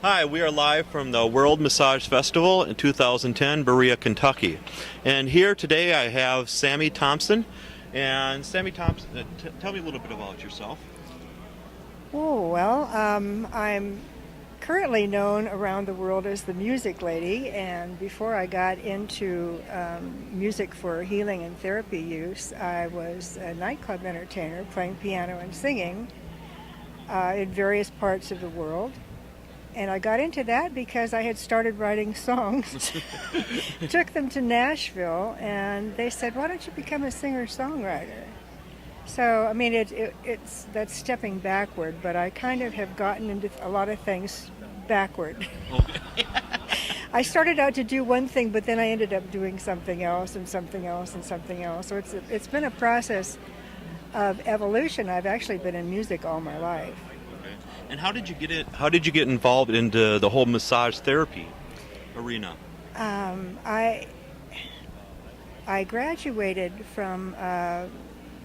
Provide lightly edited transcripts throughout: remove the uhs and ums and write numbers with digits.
Hi, we are live from the World Massage Festival in 2010, Berea, Kentucky. And here today I have Sammy Thompson. And Sammy Thompson, tell me a little bit about yourself. Oh, well, I'm currently known around the world as the Music Lady, and before I got into music for healing and therapy use, I was a nightclub entertainer playing piano and singing in various parts of the world. And I got into that because I had started writing songs. Took them to Nashville, and they said, "Why don't you become a singer-songwriter?" So, I mean, that's stepping backward, but I kind of have gotten into a lot of things backward. Okay. I started out to do one thing, but then I ended up doing something else and something else and something else. So it's been a process of evolution. I've actually been in music all my life. Okay. And how did you get it? How did you get involved into the whole massage therapy arena? I graduated from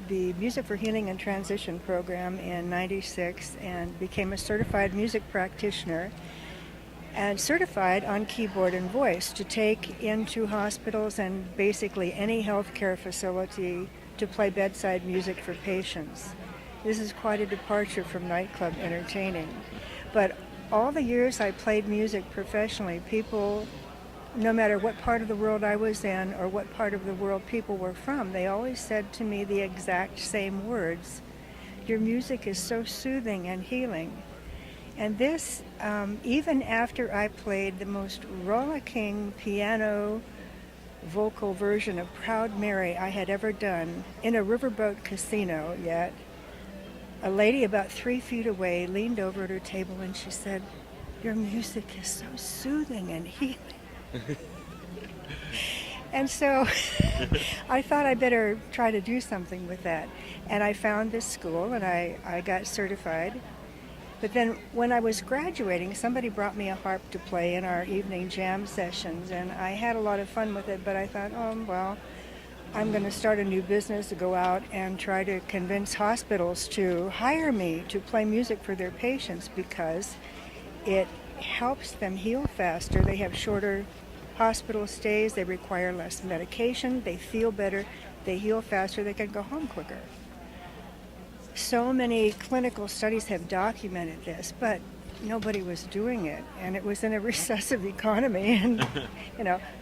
the Music for Healing and Transition program in '96 and became a certified music practitioner and certified on keyboard and voice to take into hospitals and basically any healthcare facility to play bedside music for patients. This is quite a departure from nightclub entertaining. But all the years I played music professionally, people, no matter what part of the world I was in or what part of the world people were from, they always said to me the exact same words. Your music is so soothing and healing. And this, even after I played the most rollicking piano vocal version of Proud Mary I had ever done in a riverboat casino yet, a lady about 3 feet away leaned over at her table and she said, "Your music is so soothing and healing." And so I thought I better try to do something with that. And I found this school and I got certified. But then when I was graduating, somebody brought me a harp to play in our evening jam sessions. And I had a lot of fun with it, but I thought, oh, well, I'm going to start a new business to go out and try to convince hospitals to hire me to play music for their patients because it helps them heal faster. They have shorter hospital stays, they require less medication, they feel better, they heal faster, they can go home quicker. So many clinical studies have documented this, but nobody was doing it, and it was in a recessive economy, and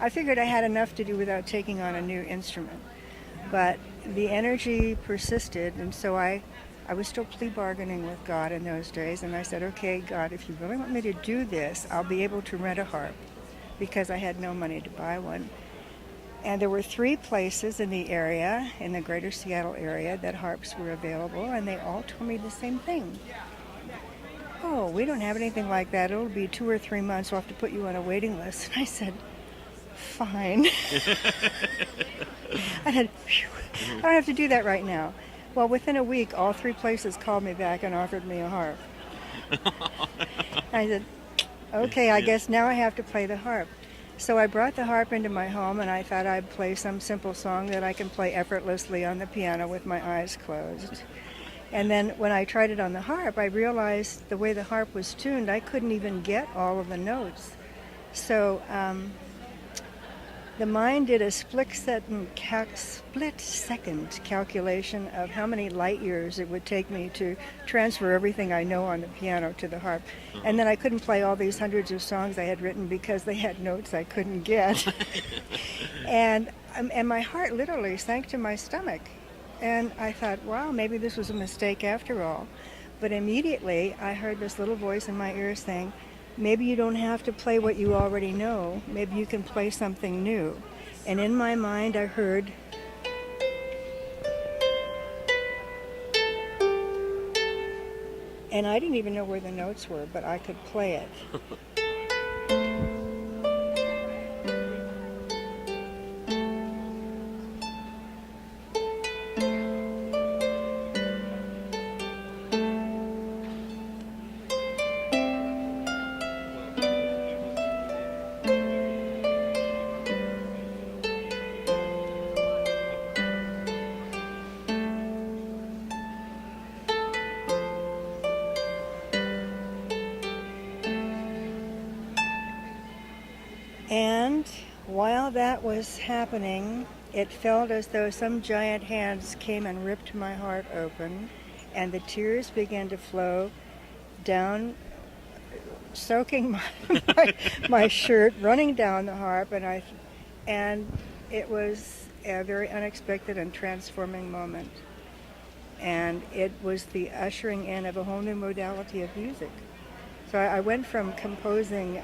I figured I had enough to do without taking on a new instrument. But the energy persisted, and so I was still plea bargaining with God in those days, and I said, okay, God, if you really want me to do this, I'll be able to rent a harp, because I had no money to buy one. And there were 3 places in the area, in the greater Seattle area, that harps were available, and they all told me the same thing. Oh, we don't have anything like that. It'll be 2 or 3 months. We'll have to put you on a waiting list. And I said, fine. I said, phew, I don't have to do that right now. Well, within a week, all 3 places called me back and offered me a harp. I said, okay, I guess now I have to play the harp. So I brought the harp into my home, and I thought I'd play some simple song that I can play effortlessly on the piano with my eyes closed. And then when I tried it on the harp, I realized the way the harp was tuned, I couldn't even get all of the notes. So the mind did a split-second calculation of how many light years it would take me to transfer everything I know on the piano to the harp. And then I couldn't play all these hundreds of songs I had written because they had notes I couldn't get. and my heart literally sank to my stomach. And I thought, wow, maybe this was a mistake after all. But immediately I heard this little voice in my ear saying, maybe you don't have to play what you already know. Maybe you can play something new. And in my mind, I heard, and I didn't even know where the notes were, but I could play it. while that was happening, it felt as though some giant hands came and ripped my heart open, and the tears began to flow down, soaking my shirt, running down the harp, and it was a very unexpected and transforming moment. And it was the ushering in of a whole new modality of music. So I went from composing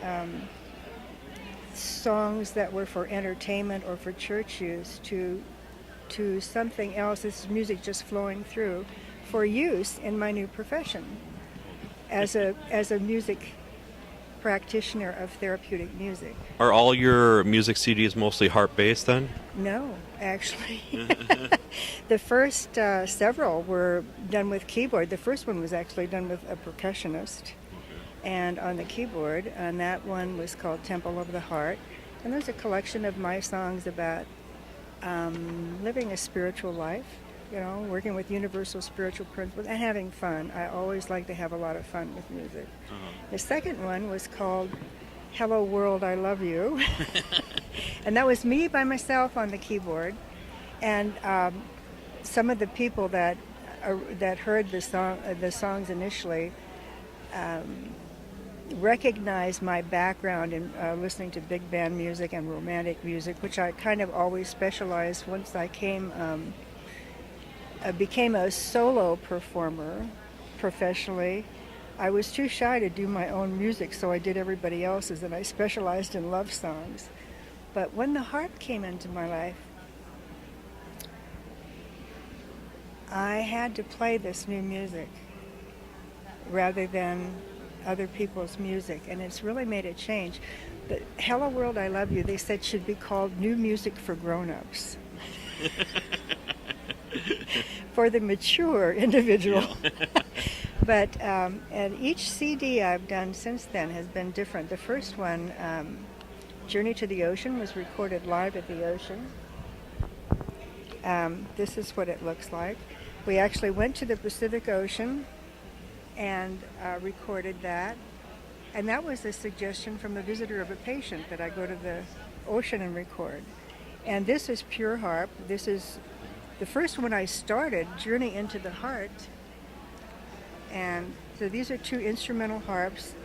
songs that were for entertainment or for church use to something else. This is music just flowing through for use in my new profession as a music practitioner of therapeutic music. Are all your music CDs mostly harp-based then? No, actually. The first several were done with keyboard. The first one was actually done with a percussionist and on the keyboard, and that one was called Temple of the Heart. And there's a collection of my songs about living a spiritual life, working with universal spiritual principles and having fun. I always like to have a lot of fun with music. The second one was called Hello World, I Love You. And that was me by myself on the keyboard. And some of the people that heard the songs initially recognized my background in listening to big band music and romantic music, which I kind of always specialized once I became a solo performer professionally. I was too shy to do my own music, so I did everybody else's, and I specialized in love songs. But when the harp came into my life, I had to play this new music rather than other people's music, and it's really made a change. The Hello World, I Love You, they said should be called New Music for Grown-Ups. For the mature individual. But and each CD I've done since then has been different. The first one, Journey to the Ocean, was recorded live at the ocean. This is what it looks like. We actually went to the Pacific Ocean and recorded that. And that was a suggestion from a visitor of a patient that I go to the ocean and record. And this is pure harp. This is the first one I started, Journey into the Heart. And so these are two instrumental harps.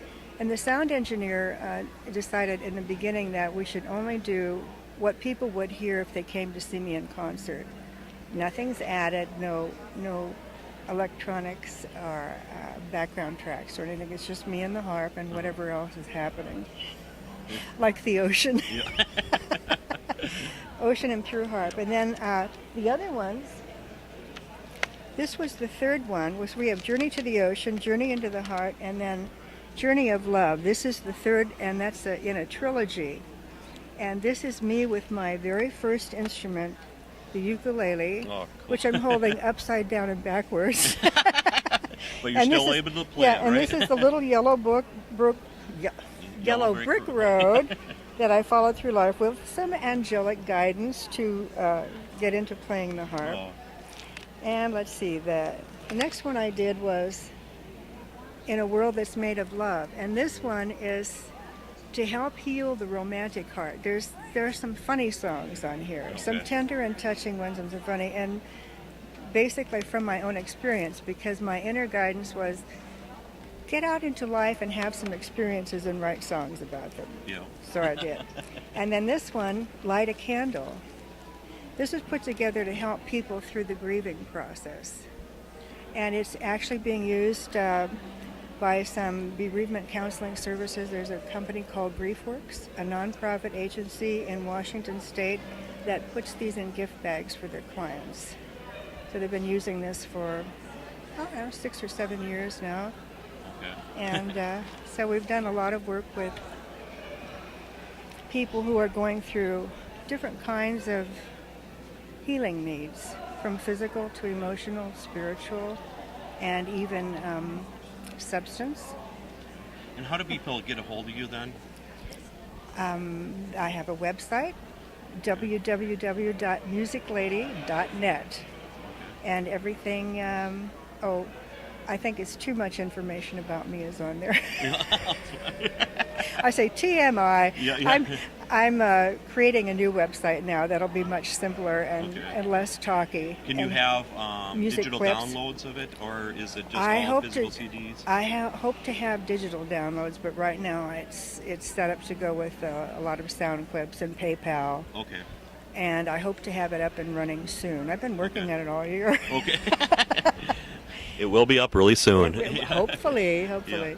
And the sound engineer decided in the beginning that we should only do what people would hear if they came to see me in concert. Nothing's added, no electronics or background tracks or anything. It's just me and the harp and whatever else is happening. Like the ocean. Yeah. Ocean and pure harp. And then the other ones, this was the third one, we have Journey to the Ocean, Journey into the Heart, and then Journey of Love. This is the third, and that's in a trilogy. And this is me with my very first instrument, the ukulele, Cool. which I'm holding upside down and backwards. But you're still able to play yeah, it, and right? this is the little yellow brick road that I followed through life with some angelic guidance to get into playing the harp. Oh. And let's see, the next one I did was In a World That's Made of Love. And this one is to help heal the romantic heart. There are some funny songs on here, Okay. some tender and touching ones and some funny. And basically from my own experience, because my inner guidance was get out into life and have some experiences and write songs about them. Yeah. So I did. And then this one, Light a Candle. This was put together to help people through the grieving process. And it's actually being used by some bereavement counseling services. There's a company called GriefWorks, a nonprofit agency in Washington State that puts these in gift bags for their clients. So they've been using this for, 6 or 7 years now. Okay. And so we've done a lot of work with people who are going through different kinds of healing needs, from physical to emotional, spiritual, and even substance. And how do people get a hold of you then? I have a website, www.musiclady.net, and everything, I think it's too much information about me is on there. I say TMI. Yeah. I'm creating a new website now that'll be much simpler and, Okay. and less talky. Can you and have music digital clips. downloads of it, or is it just I all hope physical to. CDs? I hope to have digital downloads, but right now it's set up to go with a lot of sound clips and PayPal. Okay. And I hope to have it up and running soon. I've been working Okay. at it all year. Okay. It will be up really soon. Hopefully. Yeah.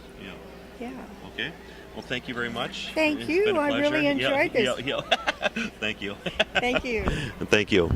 Yeah. Okay. Well, thank you very much. Thank It's you. been a I really pleasure. enjoyed this. Thank you. Thank you. Thank you.